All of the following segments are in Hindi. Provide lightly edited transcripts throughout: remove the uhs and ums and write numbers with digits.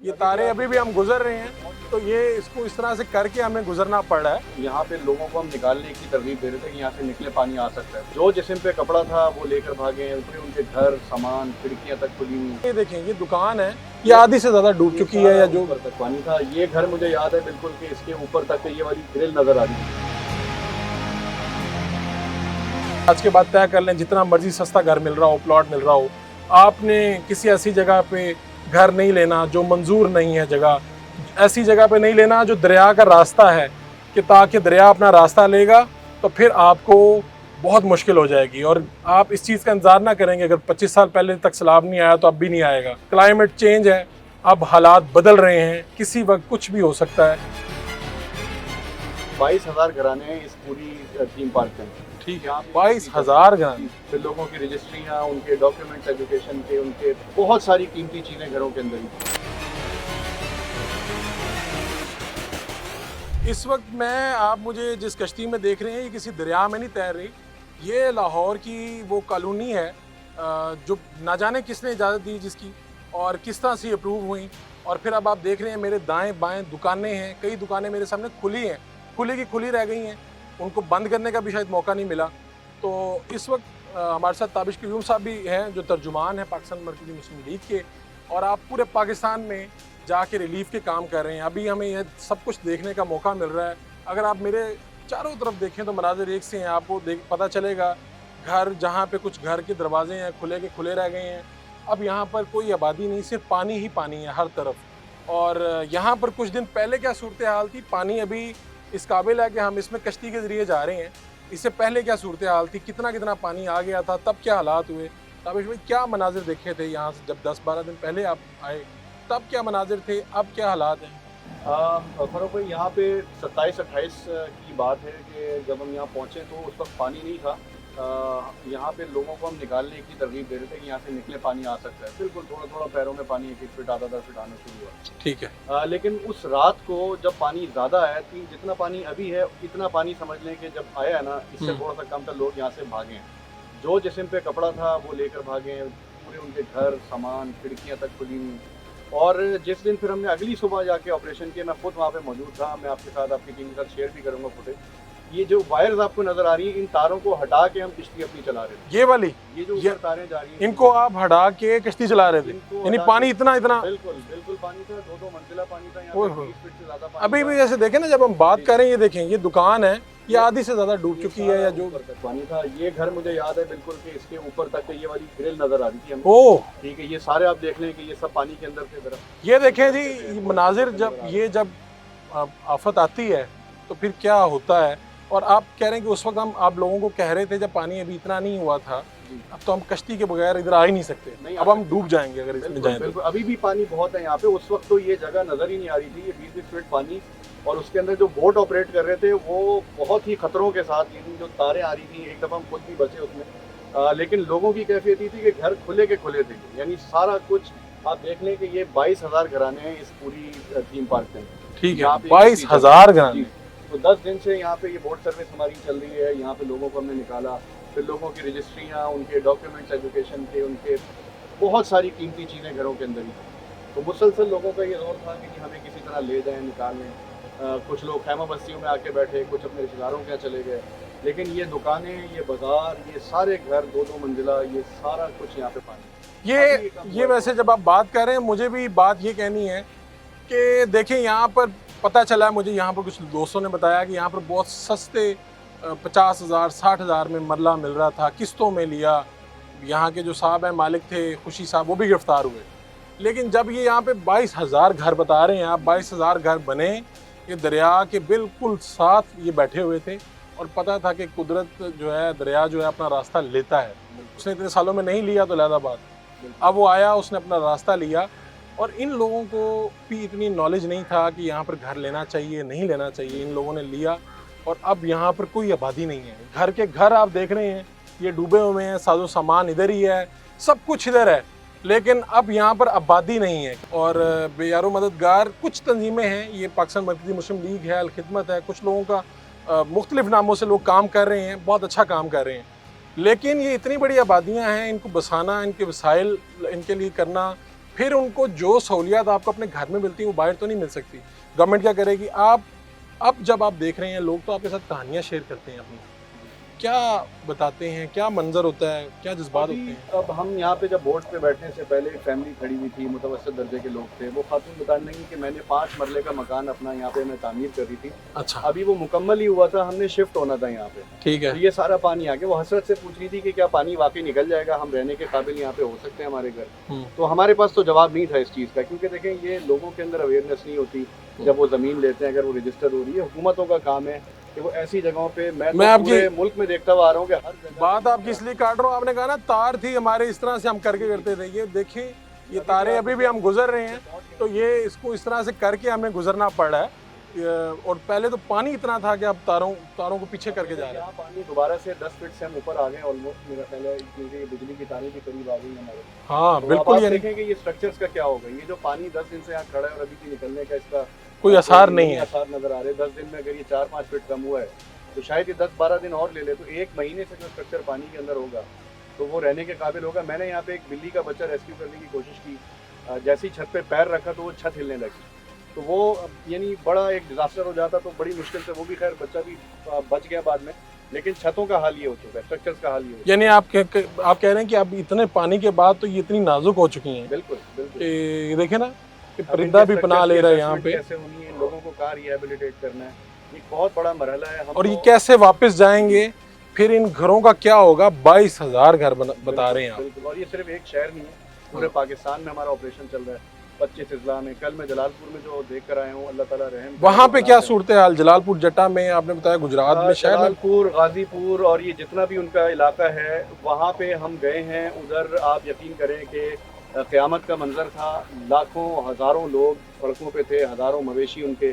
ये तारे अभी भी हम गुजर रहे हैं, तो ये इसको इस तरह से करके हमें गुजरना पड़ रहा है। यहाँ पे लोगों को हम निकालने की तरगीब दे रहे थे कि यहाँ से निकले पानी आ सकता है। जो जिस्म पे कपड़ा था वो लेकर भागे, फिर उनके घर, सामान, खिड़कियाँ तक खुली हुई। ये देखें, ये दुकान है, ये आधी से ज़्यादा डूब चुकी है, या जो ऊपर तक पानी था। ये घर मुझे याद है बिल्कुल कि इसके ऊपर तक ये वाली ग्रिल नजर आ रही थी। आज के बाद तय कर लें, जितना मर्जी सस्ता घर मिल रहा हो, प्लॉट मिल रहा हो, आपने किसी ऐसी जगह पे घर नहीं लेना जो मंजूर नहीं है जगह, ऐसी जगह पे नहीं लेना जो दरिया का रास्ता है, कि ताकि दरिया अपना रास्ता लेगा तो फिर आपको बहुत मुश्किल हो जाएगी। और आप इस चीज़ का इंतज़ार ना करेंगे, अगर 25 साल पहले तक सैलाब नहीं आया तो अब भी नहीं आएगा। क्लाइमेट चेंज है, अब हालात बदल रहे हैं, किसी वक्त कुछ भी हो सकता है। 22,000 घराने हैं इस पूरी थीम पार्क में। ठीक है, 22,000 घराने। फिर लोगों की रजिस्ट्रियाँ, उनके डॉक्यूमेंट्स, एजुकेशन के, उनके बहुत सारी कीमती चीज़ें घरों के अंदर ही। इस वक्त आप मुझे जिस कश्ती में देख रहे हैं, ये किसी दरिया में नहीं तैर रही। ये लाहौर की वो कॉलोनी है जो ना जाने किसने इजाज़त दी जिसकी, और किस तरह से अप्रूव हुई। और फिर अब आप देख रहे हैं मेरे दाएं बाएं दुकानें हैं, कई दुकानें मेरे सामने खुली हैं, खुली की खुली रह गई हैं, उनको बंद करने का भी शायद मौका नहीं मिला। तो इस वक्त हमारे साथ ताबिश क्यूम साहब भी हैं, जो तर्जुमान हैं पाकिस्तान मरकज़ी मुस्लिम लीग के, और आप पूरे पाकिस्तान में जाके रिलीफ के काम कर रहे हैं। अभी हमें यह सब कुछ देखने का मौका मिल रहा है। अगर आप मेरे चारों तरफ देखें तो मनाज़िर एक से हैं, आपको पता चलेगा घर जहाँ पे कुछ घर के दरवाजे हैं खुले के खुले रह गए हैं। अब यहाँ पर कोई आबादी नहीं, सिर्फ पानी ही पानी है हर तरफ। और यहाँ पर कुछ दिन पहले क्या सूरत हाल थी, पानी अभी इस काबिल है कि हम इसमें कश्ती के ज़रिए जा रहे हैं। इससे पहले क्या सूरत हाल थी, कितना कितना पानी आ गया था, तब क्या हालात हुए। ताबिश भाई, क्या मनाजिर देखे थे यहाँ से जब 10-12 दिन पहले आप आए, तब क्या मनाजिर थे, अब क्या हालात हैं? फरूक भाई, यहाँ पे 27-28 की बात है कि जब हम यहाँ पहुँचे तो उस वक्त पानी नहीं था। यहाँ पे लोगों को हम निकालने की तरगीब दे रहे थे कि यहाँ से निकले पानी आ सकता है। बिल्कुल थोड़ा थोड़ा पैरों में पानी 1-1 फीट आधा फीट आना शुरू हुआ। ठीक है। लेकिन उस रात को जब पानी ज़्यादा आया थी, जितना पानी अभी है इतना पानी समझ लें कि जब आया है ना, इससे थोड़ा सा कम था, लोग यहाँ से भागे हैं। जो जिस्म पे कपड़ा था वो लेकर भागे हैं, पूरे उनके घर, सामान, खिड़कियाँ तक खुली हुई। और जिस दिन फिर हमने अगली सुबह जाके ऑपरेशन किया, मैं खुद वहाँ पे मौजूद था, मैं आपके साथ, आपकी टीम के साथ शेयर भी करूँगा फुटेज। ये जो वायर्स आपको नजर आ रही है, इन तारों को हटा के हम किश्ती अपनी चला रहे थे। ये वाली, ये जो ऊपर तारें जा रही हैं, इनको आप हटा के कश्ती चला रहे थे, यानी पानी इतना इतना? बिल्कुल बिल्कुल पानी था, 2-2 मंजिला पानी था यहाँ पे, 20 फीट से ज्यादा पानी। अभी भी जैसे देखें ना, जब हम बात करें, ये देखें, ये दुकान है, ये आधी से ज्यादा डूब चुकी है, या जो पानी था। ये घर मुझे याद है बिल्कुल कि इसके ऊपर तक ये वाली ग्रिल नजर आ रही थी हमें। ओह ठीक है, ये सारे आप देख लें कि ये सब पानी के अंदर थे तरफ। ये देखें जी मनाजिर, जब आफत आती है तो फिर क्या होता है। और आप कह रहे हैं कि उस वक्त हम आप लोगों को कह रहे थे जब पानी अभी इतना नहीं हुआ था, अब तो हम कश्ती के बगैर इधर आ ही नहीं सकते, अब हम डूब जाएंगे अगर इसमें जाएं तो। अभी भी पानी बहुत है यहाँ पे। उस वक्त तो ये जगह नजर ही नहीं आ रही थी, ये 20-20 फीट पानी। और उसके अंदर जो बोट ऑपरेट कर रहे थे वो बहुत ही खतरों के साथ, जो तारें आ रही थी, एक दफ़ा हम खुद भी बचे उसमें। लेकिन लोगों की कैफियत ये थी कि घर खुले के खुले थे, यानी सारा कुछ आप देख लें कि ये 22,000 घराने हैं इस पूरी थीम पार्क में। ठीक है, 22,000 घराने। तो 10 दिन से यहाँ पे ये बोट सर्विस हमारी चल रही है। यहाँ पे लोगों को हमने निकाला, फिर लोगों की रजिस्ट्रियाँ, उनके डॉक्यूमेंट्स, एजुकेशन के, उनके बहुत सारी कीमती चीज़ें घरों के अंदर ही। तो मुसलसल लोगों का ये दौर था कि हमें किसी तरह ले जाएं, निकाल लें। कुछ लोग खैमा बस्तियों में आके बैठे, कुछ अपने रिश्तेदारों के यहाँ चले गए। लेकिन ये दुकानें, ये बाजार, ये सारे घर 2-2 मंजिला, ये सारा कुछ यहाँ पे पानी। ये वैसे जब आप बात कर रहे हैं, मुझे भी बात ये कहनी है कि देखें, यहाँ पर पता चला है मुझे, यहाँ पर कुछ दोस्तों ने बताया कि यहाँ पर बहुत सस्ते 50,000 60,000 में मरला मिल रहा था, किस्तों में लिया। यहाँ के जो साहब हैं, मालिक थे खुशी साहब, वो भी गिरफ्तार हुए। लेकिन जब ये यहाँ पे 22,000 घर बता रहे हैं आप, 22,000 घर बने, ये दरिया के बिल्कुल साथ ये बैठे हुए थे, और पता था कि कुदरत जो है, दरिया जो है अपना रास्ता लेता है। उसने इतने सालों में नहीं लिया तो लैदाबाद, अब वो आया, उसने अपना रास्ता लिया। और इन लोगों को भी इतनी नॉलेज नहीं था कि यहाँ पर घर लेना चाहिए नहीं लेना चाहिए, इन लोगों ने लिया। और अब यहाँ पर कोई आबादी नहीं है, घर के घर आप देख रहे हैं ये डूबे हुए हैं, साजो सामान इधर ही है, सब कुछ इधर है, लेकिन अब यहाँ पर आबादी नहीं है। और बेयारो मददगार कुछ तंजीमें हैं, ये पाकिस्तान मरकज़ी मुस्लिम लीग है, अल खिदमत है, कुछ लोगों का मुख्तलिफ नामों से लोग काम कर रहे हैं, बहुत अच्छा काम कर रहे हैं। लेकिन ये इतनी बड़ी आबादियाँ हैं, इनको बसाना, इनके वसाइल इनके लिए करना फिर उनको जो सहूलियात आपको अपने घर में मिलती है वो बाहर तो नहीं मिल सकती। गवर्नमेंट क्या करेगी? आप अब जब आप देख रहे हैं लोग तो आपके साथ कहानियाँ शेयर करते हैं अपनी, क्या बताते हैं, क्या मंजर होता है, क्या जज्बात होते हैं? अब हम यहाँ पे जब बोट पे बैठने से पहले एक फैमिली खड़ी हुई थी, मुतवस्सित दर्जे के लोग थे। वो खातून बताने लगी कि मैंने 5 मरले का मकान अपना यहाँ पे मैं तामीर कर रही थी, अच्छा, अभी वो मुकम्मल ही हुआ था, हमने शिफ्ट होना था यहाँ पे। ठीक है। तो ये सारा पानी आ गया। वो हसरत से पूछ रही थी कि क्या पानी वाकई निकल जाएगा, हम रहने के काबिल यहाँ पे हो सकते हैं हमारे घर? तो हमारे पास तो जवाब नहीं था इस चीज़ का, क्योंकि देखें ये लोगों के अंदर अवेयरनेस नहीं होती। जब वो ज़मीन लेते हैं, अगर वो रजिस्टर हो रही है, हुकूमतों का काम है कि वो ऐसी जगहों पे, मैं तो पूरे मुल्क में देखता हुआ आ रहा हूँ कि हर जगह बात आपकी इसलिए काट रहा हूँ, आपने कहा ना तार थी हमारे, इस तरह से हम करके करते थे। ये देखिए, ये तारे अभी भी हम गुजर रहे हैं, तो ये इसको इस तरह से करके हमें गुजरना पड़ रहा है। और पहले तो पानी इतना था कि अब तारों को पीछे करके जा रहे हैं। पानी दोबारा से 10 फीट से हम ऊपर आ गए ऑलमोस्ट, मेरा ख्याल है, क्योंकि ये बिजली की तारें भी करीब आ गई हमारे। हाँ तो बिल्कुल। आप देखें कि ये स्ट्रक्चर्स का क्या होगा। ये जो पानी 10 दिन से यहाँ खड़ा है और अभी भी निकलने का इसका कोई असर नहीं है, असर नजर आ रहे। 10 दिन में अगर ये 4-5 फीट कम हुआ है तो शायद ये 10-12 दिन और ले ले, तो 1 महीने से जो स्ट्रक्चर पानी के अंदर होगा तो वो रहने के काबिल होगा। मैंने यहाँ पे एक बिल्ली का बच्चा रेस्क्यू करने की कोशिश की, जैसे ही छत पे पैर रखा तो वो छत हिलने लगी, तो वो यानी बड़ा एक डिजास्टर हो जाता। तो बड़ी मुश्किल से, वो भी खैर बच्चा भी बच गया बाद में, लेकिन छतों का हाल ये हो चुका है, स्ट्रक्चर्स का हाल ये हो चुका है। यानी आप कह रहे हैं कि अब इतने पानी के बाद तो ये इतनी नाजुक हो चुकी हैं। बिल्कुल बिल्कुल। ये देखे ना कि परिंदा भी पनाह ले रहा है यहाँ पे। कैसे होनी है, इन लोगों को कहाँ रिहेबिलिटेट करना है, ये बहुत बड़ा मरहला है। और ये कैसे वापस जाएंगे, फिर इन घरों का क्या होगा? 22,000 घर बता रहे हैं आप। बिल्कुल। और ये सिर्फ एक शहर नहीं है, पूरे पाकिस्तान में हमारा ऑपरेशन चल रहा है। 25 अजला में, कल मैं जलालपुर में जो देख कर आया हूँ, अल्लाह ताला रहम। वहाँ पे क्या सूरत हाल? जलालपुर, जटा में, आपने बताया गुजरात में, शहर में, जलालपुर, गाजीपुर और ये जितना भी उनका इलाका है, वहाँ पे हम गए हैं। उधर आप यकीन करें कि क़यामत का मंजर था। लाखों हज़ारों लोग सड़कों पे थे, हज़ारों मवेशी उनके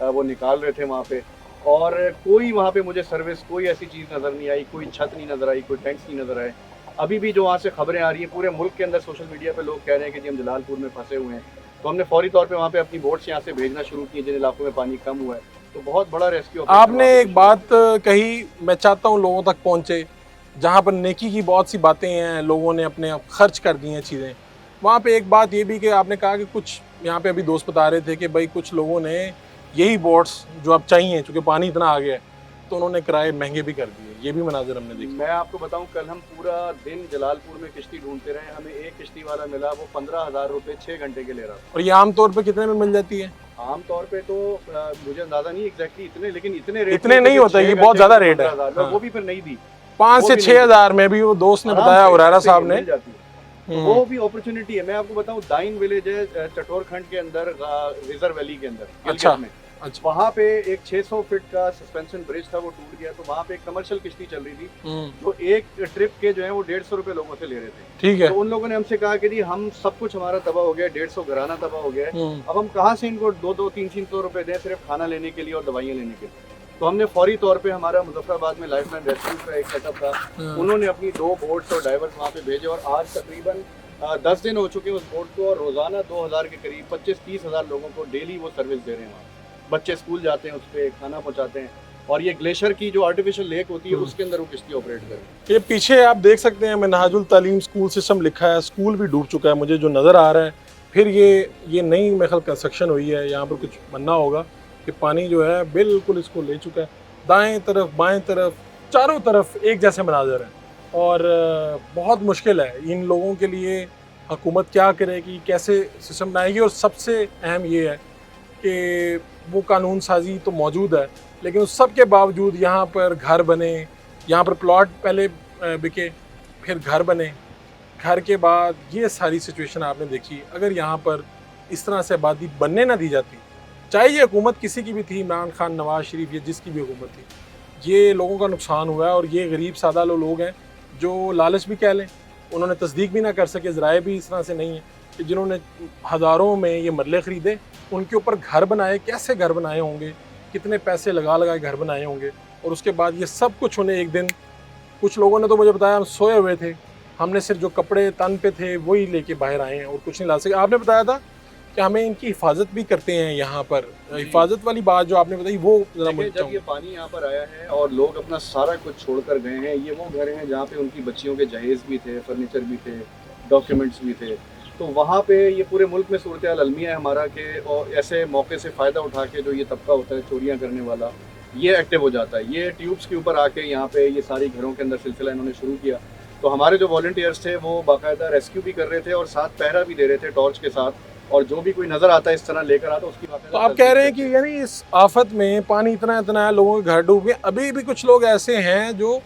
वो निकाल रहे थे वहाँ पे। और कोई वहाँ पे मुझे सर्विस, कोई ऐसी चीज़ नज़र नहीं आई, कोई छत नहीं नज़र आई, कोई टैंक्स नहीं नज़र आए। अभी भी जो वहाँ से खबरें आ रही हैं, पूरे मुल्क के अंदर सोशल मीडिया पे लोग कह रहे हैं कि जी हम जलालपुर में फंसे हुए हैं। तो हमने फौरी तौर पे वहाँ पे अपनी बोट्स यहाँ से भेजना शुरू की जिन इलाकों में पानी कम हुआ है। तो बहुत बड़ा रेस्क्यू। आपने एक बात कही, मैं चाहता हूँ लोगों तक पहुँचे, जहाँ पर नेकी की बहुत सी बातें हैं, लोगों ने अपने खर्च कर दी हैं चीज़ें। वहाँ पे एक बात ये भी कि आपने कहा कि कुछ यहाँ पे अभी दोस्त बता रहे थे कि भाई कुछ लोगों ने यही बोट्स जो अब चाहिए, चूँकि पानी इतना आ गया है, तो उन्होंने किराए महंगे भी कर दिए। ये भी मनाजिर हमने देखे। मैं आपको बताऊं, कल हम पूरा दिन जलालपुर में किश्ती ढूंढते रहे, हमें एक किश्ती वाला मिला, वो 15,000 रुपये 6 घंटे के ले रहा था। और ये आम तौर पे कितने में मिल जाती है? आम तौर पे तो मुझे अंदाजा नहीं एग्जैक्टली इतने, लेकिन इतने रेट इतने नहीं होता, ये बहुत ज्यादा रेट है। हाँ। वो भी फिर नहीं दी, 5 से 6,000 में भी, वो दोस्त ने बताया, उरारा साहब ने। तो वो भी अपॉर्चुनिटी है। मैं आपको बताऊं, दाइन विलेज है चटोर खंड के अंदर, रिजर्व वैली के अंदर। अच्छा, अच्छा। वहाँ पे एक 600 फीट का सस्पेंशन ब्रिज था, वो टूट गया। तो वहाँ पे एक कमर्शियल किश्ती चल रही थी, तो एक ट्रिप के जो है वो 150 रुपए लोगों से ले रहे थे। ठीक है। तो उन लोगों ने हमसे कहा कि जी हम सब कुछ हमारा तबाह हो गया, 150 घराना तबाह हो गया है, अब हम कहाँ से इनको 200-300 रुपए दें सिर्फ खाना लेने के लिए और दवाइयाँ लेने के लिए। तो हमने फौरी तौर पे, हमारा मुजफ्फराबाद में लाइफलाइन रेस्क्यू का एक सेटअप था, उन्होंने अपनी 2 बोट्स और डाइवर्स वहाँ पे भेजे। और आज तकरीबन 10 दिन हो चुके हैं उस बोट को, और रोजाना 2000 के करीब 25-30 हज़ार लोगों को डेली वो सर्विस दे रहे हैं। वहाँ बच्चे स्कूल जाते हैं, उस पर खाना पहुँचाते हैं, और ये ग्लेशियर की जो आर्टिफिशियल लेक होती है उसके अंदर वो किश्ती ऑपरेट कर रहे हैं। ये पीछे आप देख सकते हैं मिनहाजुल तालीम स्कूल सिस्टम लिखा है, स्कूल भी डूब चुका है मुझे जो नज़र आ रहा है। फिर ये नई मेरे ख्याल कंस्ट्रक्शन हुई है, यहाँ पर कुछ बनना होगा कि पानी जो है बिल्कुल इसको ले चुका है। दाएँ तरफ, बाएँ तरफ, चारों तरफ एक जैसे मनाजर है, और बहुत मुश्किल है इन लोगों के लिए। हुकूमत क्या करेगी, कैसे सिस्टम बनाएगी? और सबसे अहम ये है कि वो कानून साजी तो मौजूद है, लेकिन उस सब के बावजूद यहाँ पर घर बने, यहाँ पर प्लॉट पहले बिके, फिर घर बने, घर के बाद ये सारी सिचुएशन आपने देखी। अगर यहाँ पर इस तरह से आबादी बनने ना दी जाती, चाहे ये हुकूमत किसी की भी थी, इमरान खान, नवाज शरीफ, या जिसकी भी हुकूमत थी, ये लोगों का नुकसान हुआ है। और ये गरीब सादा लोग हैं जो लालच भी कह लें, उन्होंने तस्दीक भी ना कर सके, ज़राए भी इस तरह से नहीं है कि जिन्होंने हज़ारों में ये मरले ख़रीदे, उनके ऊपर घर बनाए, कैसे घर बनाए होंगे, कितने पैसे लगा घर बनाए होंगे, और उसके बाद ये सब कुछ उन्हें एक दिन, कुछ लोगों ने तो मुझे बताया हम सोए हुए थे, हमने सिर्फ जो कपड़े तन पे थे वही लेके बाहर आए हैं और कुछ नहीं ला सके। आपने बताया था कि हमें इनकी हिफाजत भी करते हैं यहाँ पर, हिफाजत वाली बात जो आपने बताई वो जरा मुझे जब ये पानी यहाँ पर आया है और लोग अपना सारा कुछ छोड़कर गए हैं, ये वो घर हैं जहाँ पे उनकी बच्चियों के जहेज भी थे, फर्नीचर भी थे, डॉक्यूमेंट्स भी थे। तो वहाँ पे ये पूरे मुल्क में सूरत हाल अलमी है हमारा कि और ऐसे मौके से फ़ायदा उठा के जो ये तबका होता है चोरियाँ करने वाला, ये एक्टिव हो जाता है। ये ट्यूब्स के ऊपर आके यहाँ पे ये सारी घरों के अंदर सिलसिला इन्होंने शुरू किया। तो हमारे जो वॉलंटियर्स थे वो बाकायदा रेस्क्यू भी कर रहे थे और साथ पहरा भी दे रहे थे टॉर्च के साथ, और जो भी कोई नज़र आता है इस तरह लेकर आता उसकी बाकायदा। तो आप कह रहे हैं कि यानी इस आफत में पानी इतना इतना है, लोगों के घर डूब गए, अभी भी कुछ लोग ऐसे हैं जो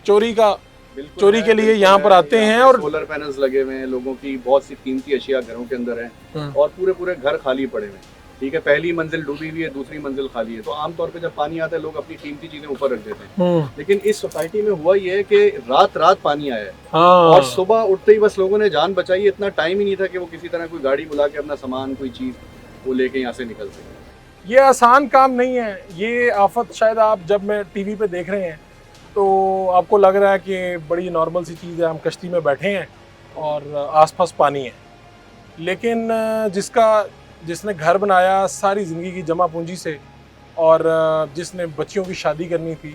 चोरी के लिए यहाँ पर आते हैं और सोलर पैनल्स लगे हुए हैं, लोगों की बहुत सी कीमती अशिया घरों के अंदर हैं और पूरे घर खाली पड़े हुए हैं। ठीक है, पहली मंजिल डूबी हुई है, दूसरी मंजिल खाली है। तो आमतौर पे जब पानी आता है लोग अपनी कीमती चीजें ऊपर रख देते हैं, लेकिन इस सोसाइटी में हुआ ये है कि रात पानी आया है और सुबह उठते ही बस लोगों ने जान बचाई। इतना टाइम ही नहीं था कि वो किसी तरह कोई गाड़ी बुला के अपना सामान कोई चीज़ वो लेके यहाँ से निकल सके। ये आसान काम नहीं है। ये आफत शायद आप जब मैं टीवी पे देख रहे हैं तो आपको लग रहा है कि बड़ी नॉर्मल सी चीज़ है, हम कश्ती में बैठे हैं और आसपास पानी है, लेकिन जिसने घर बनाया सारी ज़िंदगी की जमा पूंजी से, और जिसने बच्चियों की शादी करनी थी,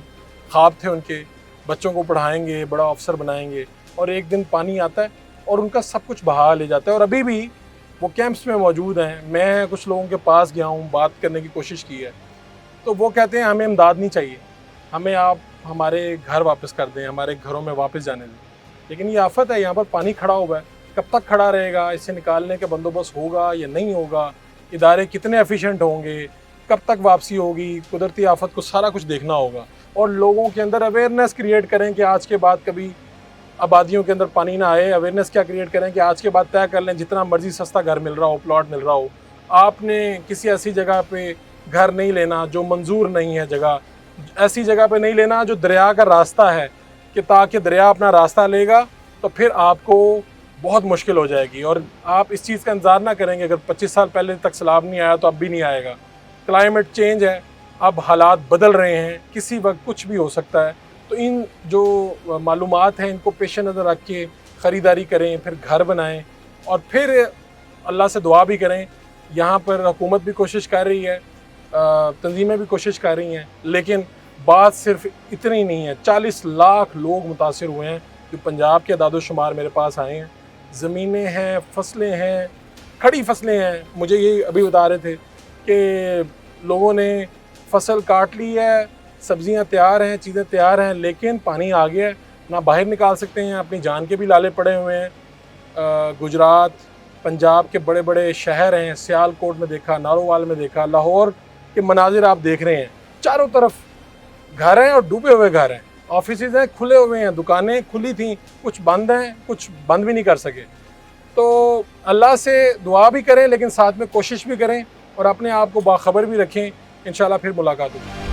ख्वाब थे उनके, बच्चों को पढ़ाएंगे, बड़ा अफसर बनाएंगे, और एक दिन पानी आता है और उनका सब कुछ बहा ले जाता है। और अभी भी वो कैंप्स में मौजूद हैं। मैं कुछ लोगों के पास गया हूँ, बात करने की कोशिश की है, तो वो कहते हैं हमें इमदाद नहीं चाहिए, हमें आप हमारे घर वापस कर दें, हमारे घरों में वापस जाने दें। लेकिन ये आफत है, यहाँ पर पानी खड़ा हुआ है, कब तक खड़ा रहेगा, इसे निकालने का बंदोबस्त होगा या नहीं होगा, इदारे कितने एफिशिएंट होंगे, कब तक वापसी होगी, कुदरती आफत को सारा कुछ देखना होगा। और लोगों के अंदर अवेयरनेस क्रिएट करें कि आज के बाद कभी आबादियों के अंदर पानी ना आए। अवेयरनेस क्या क्रिएट करें कि आज के बाद तय कर लें जितना मर्जी सस्ता घर मिल रहा हो, प्लॉट मिल रहा हो, आपने किसी ऐसी जगह पे घर नहीं लेना जो मंजूर नहीं है जगह, ऐसी जगह पे नहीं लेना जो दरिया का रास्ता है, कि ताकि दरिया अपना रास्ता लेगा तो फिर आपको बहुत मुश्किल हो जाएगी। और आप इस चीज़ का इंतज़ार ना करेंगे, अगर 25 साल पहले तक सैलाब नहीं आया तो अब भी नहीं आएगा। क्लाइमेट चेंज है, अब हालात बदल रहे हैं, किसी वक्त कुछ भी हो सकता है। तो इन जो मालूमात हैं इनको पेश नज़र रख के ख़रीदारी करें, फिर घर बनाएं और फिर अल्लाह से दुआ भी करें। यहाँ पर हुकूमत भी कोशिश कर रही है, तंजीमें भी कोशिश कर रही हैं, लेकिन बात सिर्फ इतनी नहीं है। 40 लाख लोग मुतासिर हुए हैं, जो पंजाब के अदाद-ओ-शुमार मेरे पास आए हैं। ज़मीनें हैं, फसलें हैं, खड़ी फसलें हैं। मुझे ये अभी बता रहे थे कि लोगों ने फसल काट ली है, सब्जियां तैयार हैं, चीज़ें तैयार हैं, लेकिन पानी आ गया है, ना बाहर निकाल सकते हैं, अपनी जान के भी लाले पड़े हुए हैं। गुजरात, पंजाब के बड़े बड़े शहर हैं, सियालकोट में देखा, नारोवाल में देखा, लाहौर के मनाजिर आप देख रहे हैं, चारों तरफ घर हैं और डूबे हुए घर हैं। ऑफिस हैं खुले हुए हैं, दुकानें खुली थीं, कुछ बंद हैं, कुछ बंद भी नहीं कर सके। तो अल्लाह से दुआ भी करें, लेकिन साथ में कोशिश भी करें और अपने आप को बाखबर भी रखें। इंशाल्लाह फिर मुलाकात होगी।